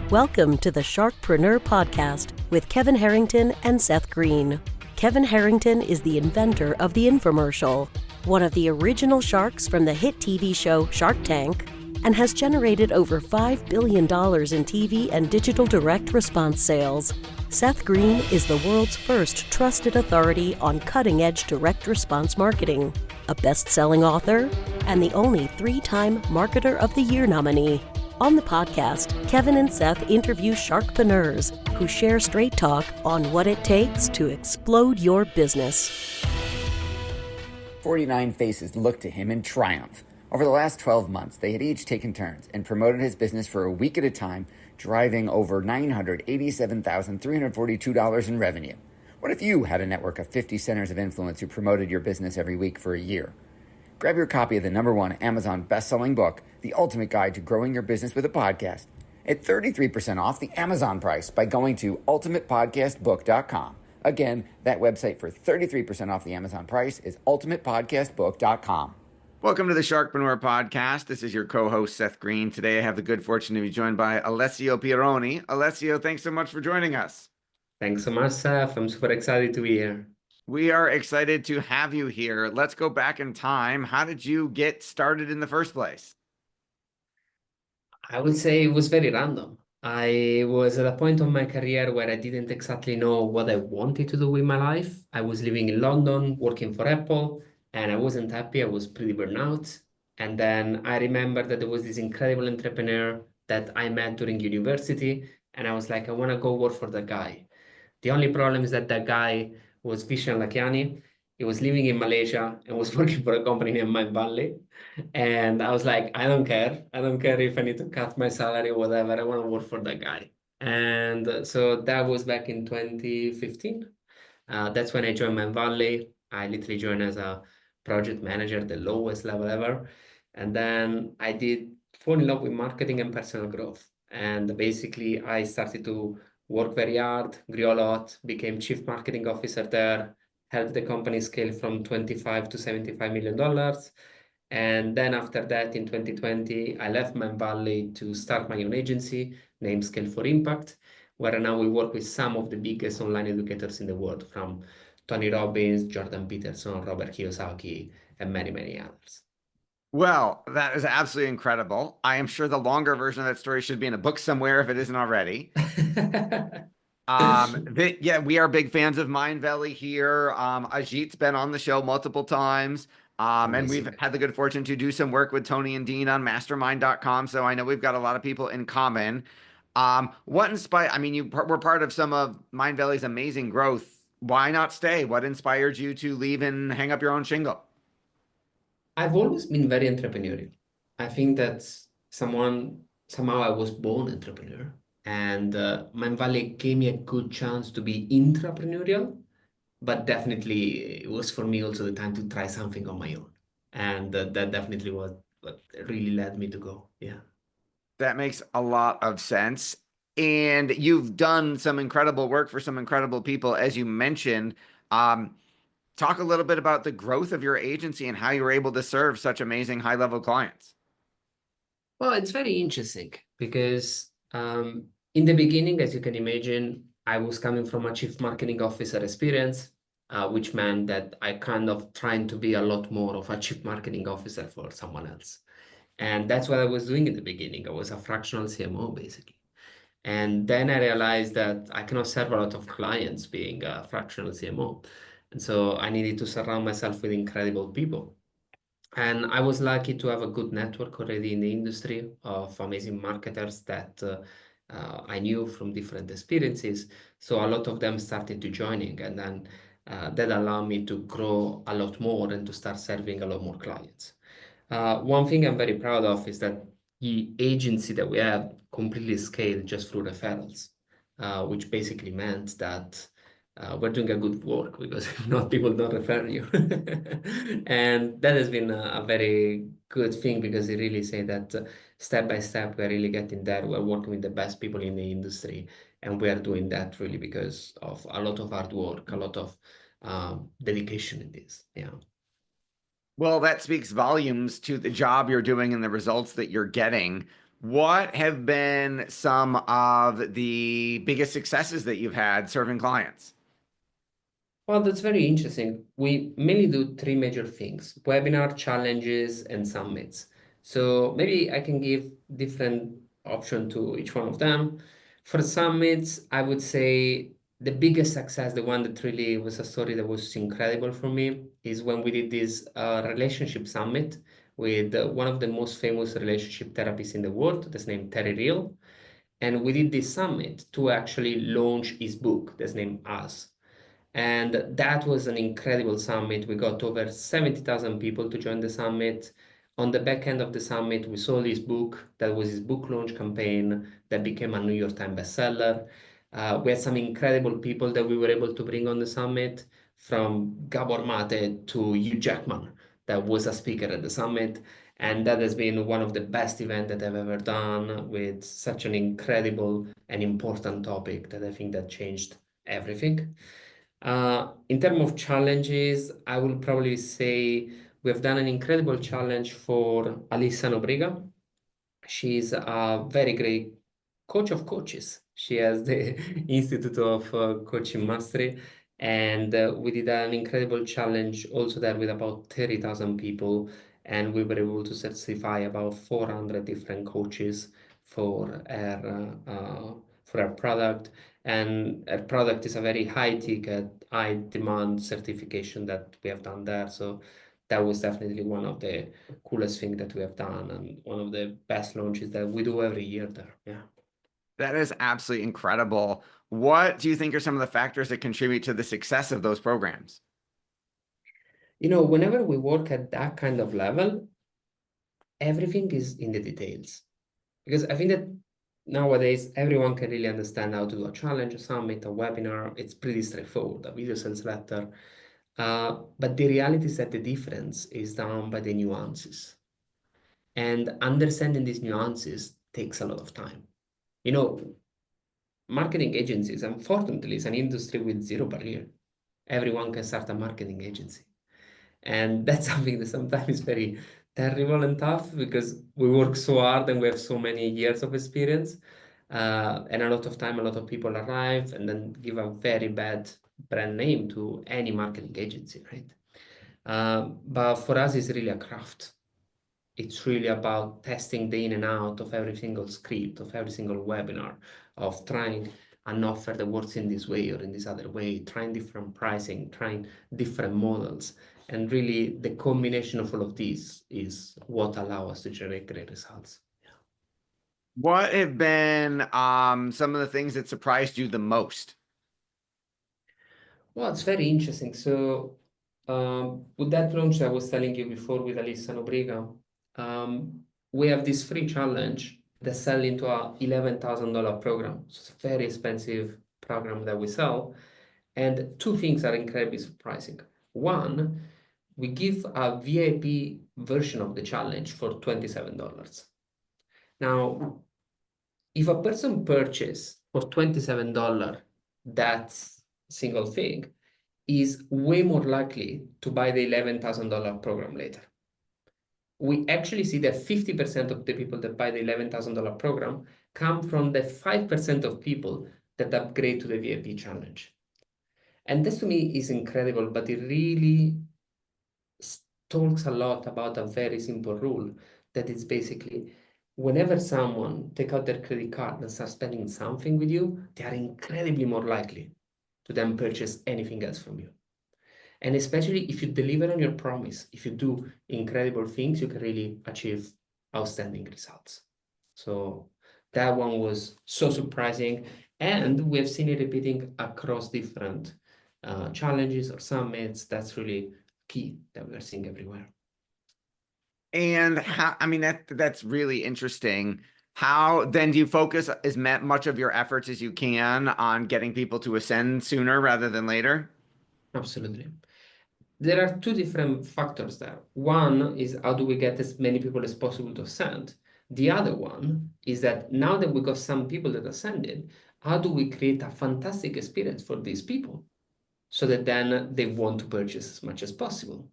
Welcome to the Sharkpreneur podcast with Kevin Harrington and Seth Greene. Kevin Harrington is the inventor of the infomercial, one of the original sharks from the hit TV show Shark Tank, and has generated over $5 billion in TV and digital direct response sales. Seth Greene is the world's first trusted authority on cutting-edge direct response marketing, a best-selling author, and the only 3-time Marketer of the Year nominee. On the podcast, Kevin and Seth interview sharkpreneurs who share straight talk on what it takes to explode your business. 49 faces looked to him in triumph. Over the last 12 months, they had each taken turns and promoted his business for a week at a time, driving over $987,342 in revenue. What if you had a network of 50 centers of influence who promoted your business every week for a year? Grab your copy of the #1 Amazon best-selling book, The Ultimate Guide to Growing Your Business with a Podcast, at 33% off the Amazon price by going to ultimatepodcastbook.com. Again, that website for 33% off the Amazon price is ultimatepodcastbook.com. Welcome to the Sharkpreneur podcast. This is your co-host, Seth Greene. Today, I have the good fortune to be joined by Alessio Pieroni. Alessio, thanks so much for joining us. Thanks so much, Seth. I'm super excited to be here. We are excited to have you here. Let's go back in time. How did you get started in the first place? I would say it was very random. I was at a point of my career where I didn't exactly know what I wanted to do with my life. I was living in London, working for Apple, and I wasn't happy. I was pretty burnt out. And then I remember that there was this incredible entrepreneur that I met during university, and I was like, I want to go work for that guy. The only problem is that guy was Vishen Lakiani. He was living in Malaysia and was working for a company named Mindvalley. And I was like, I don't care. I don't care if I need to cut my salary or whatever. I want to work for that guy. And so that was back in 2015. That's when I joined Mindvalley. I literally joined as a project manager, the lowest level ever. And then I did fall in love with marketing and personal growth. And basically, I started to work very hard, grew a lot, became chief marketing officer there, helped the company scale from $25 to $75 million. And then after that, in 2020, I left Mindvalley to start my own agency named Scale for Impact, where now we work with some of the biggest online educators in the world, from Tony Robbins, Jordan Peterson, Robert Kiyosaki, and many, many others. Well, that is absolutely incredible. I am sure the longer version of that story should be in a book somewhere if it isn't already. Yeah, we are big fans of Mindvalley here. Ajit's been on the show multiple times. And we've had the good fortune to do some work with Tony and Dean on mastermind.com. So I know we've got a lot of people in common. What inspired, I mean, you were part of some of Mindvalley's amazing growth. Why not stay? What inspired you to leave and hang up your own shingle? I've always been very entrepreneurial. I think that somehow I was born entrepreneur, and Mindvalley gave me a good chance to be intrapreneurial, but definitely it was for me also the time to try something on my own. And that definitely was what really led me to go. Yeah. That makes a lot of sense. And you've done some incredible work for some incredible people, as you mentioned. Talk a little bit about the growth of your agency and how you were able to serve such amazing high-level clients. Well, it's very interesting because in the beginning, as you can imagine, I was coming from a chief marketing officer experience, which meant that I kind of trying to be a lot more of a chief marketing officer for someone else. And that's what I was doing in the beginning. I was a fractional CMO, basically. And then I realized that I cannot serve a lot of clients being a fractional CMO. And so I needed to surround myself with incredible people. And I was lucky to have a good network already in the industry of amazing marketers that I knew from different experiences. So a lot of them started to joining, and then that allowed me to grow a lot more and to start serving a lot more clients. One thing I'm very proud of is that the agency that we have completely scaled just through referrals, which basically meant that we're doing a good work, because if not, people don't refer you. And that has been a very good thing, because it really say that step by step, we're really getting there. We're working with the best people in the industry, and we are doing that really because of a lot of hard work, a lot of dedication in this. Yeah. Well, that speaks volumes to the job you're doing and the results that you're getting. What have been some of the biggest successes that you've had serving clients? Well, that's very interesting. We mainly do three major things: webinar, challenges, and summits. So maybe I can give different option to each one of them. For summits, I would say the biggest success, the one that really was a story that was incredible for me, is when we did this relationship summit with one of the most famous relationship therapists in the world, that's named Terry Real. And we did this summit to actually launch his book that's named Us. And that was an incredible summit. We got over 70,000 people to join the summit. On the back end of the summit, we sold his book. That was his book launch campaign that became a New York Times bestseller. We had some incredible people that we were able to bring on the summit, from Gabor Mate to Hugh Jackman, that was a speaker at the summit. And that has been one of the best events that I've ever done, with such an incredible and important topic that I think that changed everything. In terms of challenges, I will probably say we have done an incredible challenge for Alissa Nobriga. She's a very great coach of coaches. She has the Institute of Coaching Mastery, and we did an incredible challenge also there with about 30,000 people, and we were able to certify about 400 different coaches for our product. And our product is a very high ticket, high demand certification that we have done there. So that was definitely one of the coolest thing that we have done, and one of the best launches that we do every year there. Yeah. That is absolutely incredible. What do you think are some of the factors that contribute to the success of those programs? Whenever we work at that kind of level, everything is in the details. Because I think that nowadays everyone can really understand how to do a challenge, a summit, a webinar. It's pretty straightforward, a video sales letter. But the reality is that the difference is down by the nuances. And understanding these nuances takes a lot of time. You know, Marketing agencies, unfortunately, is an industry with zero barrier. Everyone can start a marketing agency. And that's something that sometimes is very terrible and tough, because we work so hard and we have so many years of experience. And a lot of time, a lot of people arrive and then give a very bad brand name to any marketing agency, right? But for us, it's really a craft. It's really about testing the in and out of every single script, of every single webinar, of trying an offer that works in this way or in this other way, trying different pricing, trying different models. And really, the combination of all of these is what allow us to generate great results. What have been some of the things that surprised you the most? Well, it's very interesting. So, with that launch I was telling you before with Alissa Nobriga, we have this free challenge that sell into a $11,000 program. So it's a very expensive program that we sell. And two things are incredibly surprising. One, we give a VIP version of the challenge for $27. Now, if a person purchase for $27 that single thing, is way more likely to buy the $11,000 program later. We actually see that 50% of the people that buy the $11,000 program come from the 5% of people that upgrade to the VIP challenge. And this to me is incredible, but it really talks a lot about a very simple rule, that it's basically whenever someone take out their credit card and start spending something with you, they are incredibly more likely to then purchase anything else from you. And especially if you deliver on your promise, if you do incredible things, you can really achieve outstanding results. So that one was so surprising. And we have seen it repeating across different challenges or summits. That's really key that we are seeing everywhere. And how, I mean, that's really interesting. How then do you focus as much of your efforts as you can on getting people to ascend sooner rather than later? Absolutely. There are two different factors there. One is, how do we get as many people as possible to ascend? The other one is that now that we got some people that ascended, how do we create a fantastic experience for these people so that then they want to purchase as much as possible?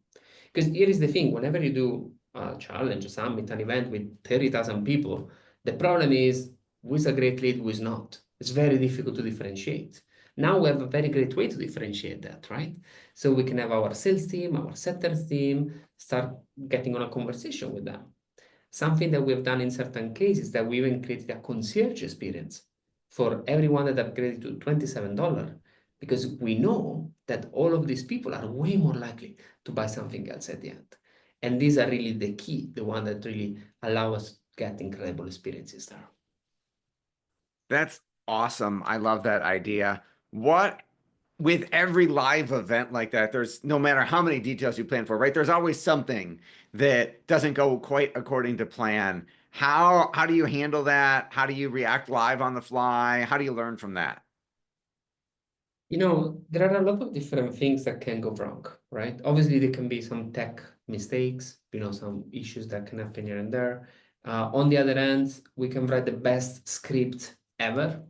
Because here is the thing, whenever you do a challenge, a summit, an event with 30,000 people, The problem is who is a great lead, who is not. It's very difficult to differentiate. Now we have a very great way to differentiate that, right? So we can have our sales team, our setters team, start getting on a conversation with them. Something that we've done in certain cases that we even created a concierge experience for everyone that upgraded to $27 because we know that all of these people are way more likely to buy something else at the end. And these are really the key, the one that really allow us to get incredible experiences there. That's awesome. I love that idea. With every live event like that, there's no matter how many details you plan for, right? There's always something that doesn't go quite according to plan. How do you handle that? How do you react live on the fly? How do you learn from that? There are a lot of different things that can go wrong, right? Obviously, there can be some tech mistakes, some issues that can happen here and there. On the other hand, we can write the best script ever,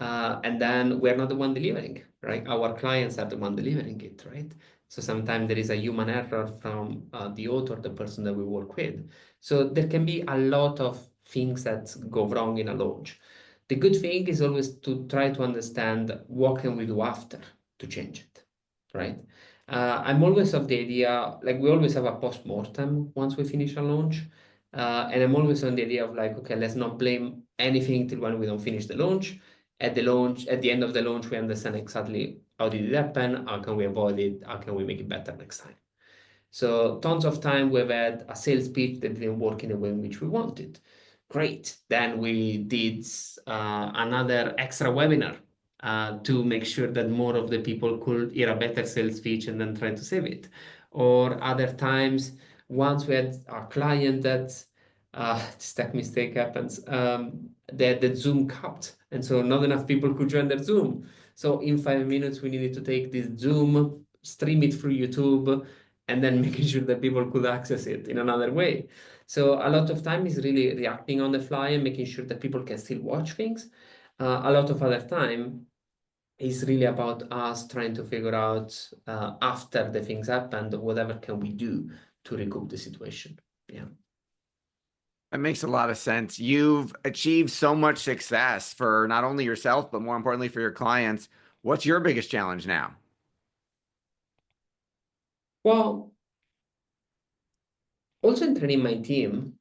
and then we're not the one delivering, right? Our clients are the one delivering it, right? So sometimes there is a human error from the author, the person that we work with. So there can be a lot of things that go wrong in a launch. The good thing is always to try to understand what can we do after to change it, right? I'm always of the idea, like we always have a post-mortem once we finish a launch. And I'm always on the idea of like, okay, let's not blame anything till when we don't finish the launch. At the end of the launch, we understand exactly how did it happen, how can we avoid it, how can we make it better next time. So tons of time we've had a sales pitch that didn't work in the way in which we wanted. Great. Then we did another extra webinar to make sure that more of the people could hear a better sales pitch and then try to save it. Or other times, once we had a client that this tech mistake happens, the Zoom capped. And so not enough people could join their Zoom. So in 5 minutes, we needed to take this Zoom, stream it through YouTube, and then making sure that people could access it in another way. So a lot of time is really reacting on the fly and making sure that people can still watch things. A lot of other time is really about us trying to figure out after the things happened, whatever can we do to recoup the situation. Yeah. That makes a lot of sense. You've achieved so much success for not only yourself, but more importantly for your clients. What's your biggest challenge now? Well, also in training my team,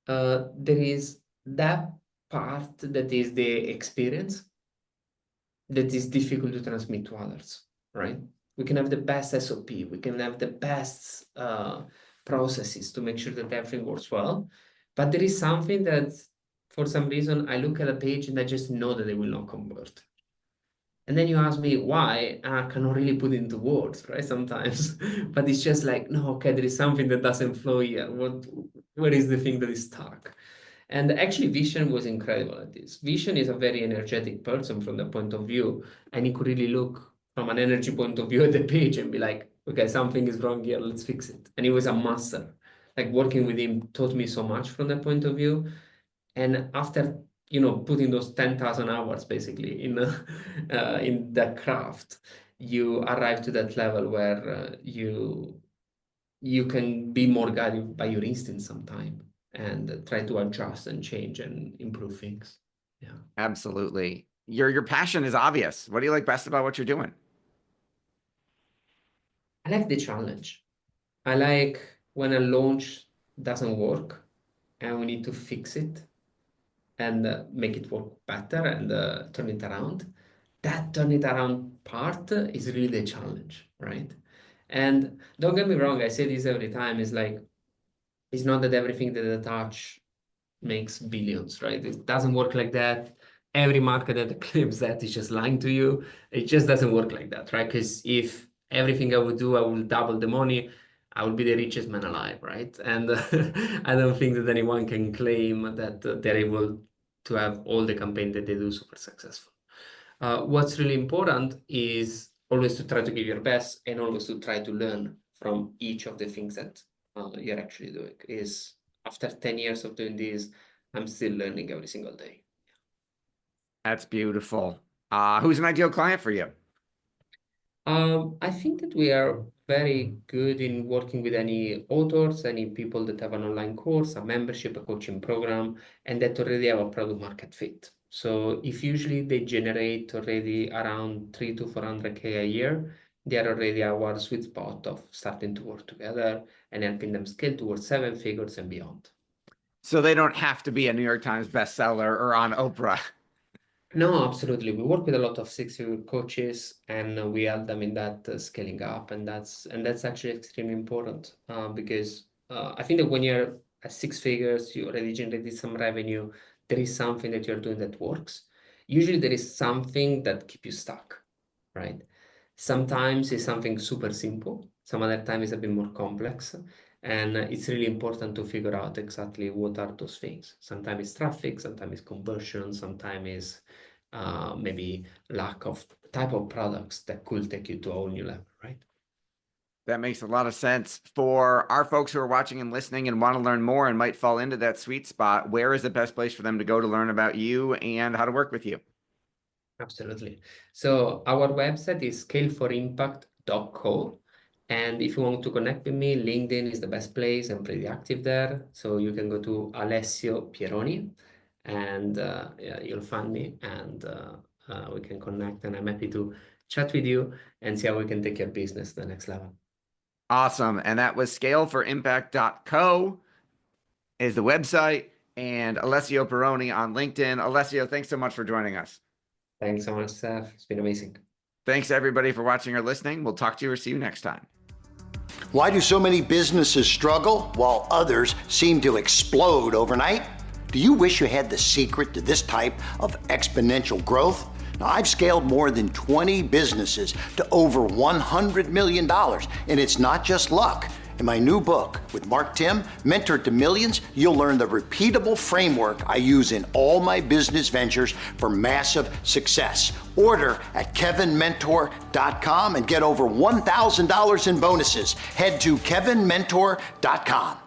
there is that part that is the experience that is difficult to transmit to others, right? We can have the best SOP, we can have the best processes to make sure that everything works well, but there is something that, for some reason, I look at a page and I just know that they will not convert. And then you ask me why, and I cannot really put into words, right? Sometimes, but it's just like, no, okay, there is something that doesn't flow here. Where is the thing that is stuck? And actually, Vision was incredible at this. Vision is a very energetic person from the point of view, and he could really look from an energy point of view at the page and be like, okay, something is wrong here, let's fix it. And he was a master. Like working with him taught me so much from that point of view. And after putting those 10,000 hours basically in that craft, you arrive to that level where you can be more guided by your instinct sometime and try to adjust and change and improve things. Yeah. Absolutely. Your passion is obvious. What do you like best about what you're doing? I like the challenge. I like when a launch doesn't work and we need to fix it and make it work better and turn it around. That turn it around part is really the challenge, right? And don't get me wrong, I say this every time, it's like, it's not that everything that I touch makes billions, right? It doesn't work like that. Every market that claims that is just lying to you. It just doesn't work like that, right? Because if everything I would do, I will double the money, I will be the richest man alive, right? And I don't think that anyone can claim that they're able to have all the campaign that they do super successful. What's really important is always to try to give your best and always to try to learn from each of the things that you're actually doing. Is after 10 years of doing this, I'm still learning every single day. That's beautiful. Who's an ideal client for you? I think that we are very good in working with any authors, any people that have an online course, a membership, a coaching program, and that already have a product market fit. So if usually they generate already around 300 to 400K a year, they are already our sweet spot of starting to work together and helping them scale towards 7 figures and beyond. So they don't have to be a New York Times bestseller or on Oprah. No, absolutely. We work with a lot of six-figure coaches, and we help them in that scaling up, and that's actually extremely important because I think that when you're at 6 figures, you already generated some revenue. There is something that you're doing that works. Usually, there is something that keep you stuck, right? Sometimes it's something super simple. Some other time it's a bit more complex. And it's really important to figure out exactly what are those things. Sometimes it's traffic, sometimes it's conversion, sometimes it's maybe lack of type of products that could take you to a whole new level, right? That makes a lot of sense. For our folks who are watching and listening and want to learn more and might fall into that sweet spot, where is the best place for them to go to learn about you and how to work with you? Absolutely. So our website is scaleforimpact.co. And if you want to connect with me, LinkedIn is the best place. I'm pretty active there. So you can go to Alessio Pieroni and yeah, you'll find me and we can connect. And I'm happy to chat with you and see how we can take your business to the next level. Awesome. And that was scaleforimpact.co is the website, and Alessio Pieroni on LinkedIn. Alessio, thanks so much for joining us. Thanks so much, Seth. It's been amazing. Thanks everybody for watching or listening. We'll talk to you or see you next time. Why do so many businesses struggle while others seem to explode overnight? Do you wish you had the secret to this type of exponential growth? Now, I've scaled more than 20 businesses to over $100 million, and it's not just luck. In my new book with Mark Tim, Mentor to Millions, you'll learn the repeatable framework I use in all my business ventures for massive success. Order at kevinmentor.com and get over $1,000 in bonuses. Head to kevinmentor.com.